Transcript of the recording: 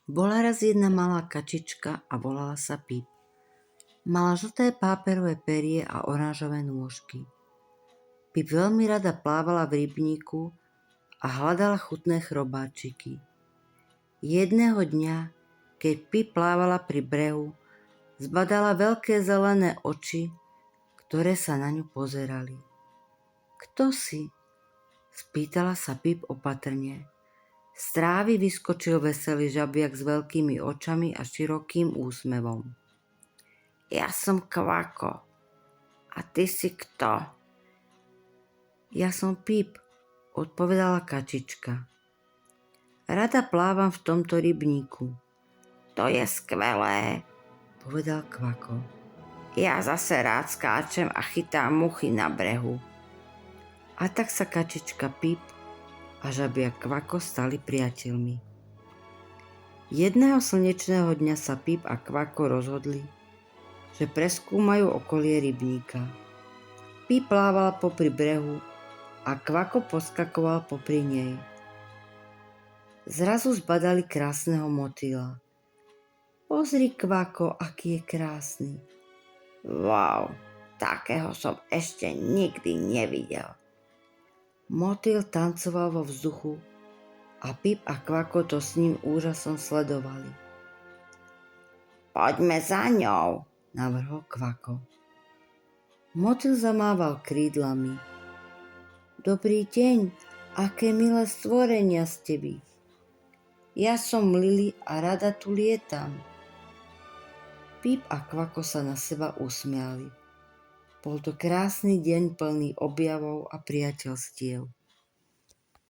Bola raz jedna malá kačička a volala sa Pip. Mala žlté páperové perie a oranžové nôžky. Pip veľmi rada plávala v rybníku a hľadala chutné chrobáčiky. Jedného dňa, keď Pip plávala pri brehu, zbadala veľké zelené oči, ktoré sa na ňu pozerali. Kto si? Spýtala sa Pip opatrne. Z trávy vyskočil veselý žabiak s veľkými očami a širokým úsmevom. Ja som Kvako. A ty si kto? Ja som Pip, odpovedala kačička. Rada plávam v tomto rybníku. To je skvelé, povedal Kvako. Ja zase rád skáčem a chytám muchy na brehu. A tak sa kačička Pip a žabiak Kvako stali priateľmi. Jedného slnečného dňa sa Pip a Kvako rozhodli, že preskúmajú okolie rybníka. Pip plávala popri brehu a Kvako poskakoval popri nej. Zrazu zbadali krásneho motýla. Pozri, Kvako, aký je krásny. Wow, takého som ešte nikdy nevidel. Motýl tancoval vo vzduchu a Pip a Kvako to s ním úžasom sledovali. Poďme za ňou, navrhol Kvako. Motýl zamával krídlami. Dobrý deň, aké milé stvorenia ste vy. Ja som Lily a rada tu lietam. Pip a Kvako sa na seba usmiali. Bol to krásny deň plný objavov a priateľstiev.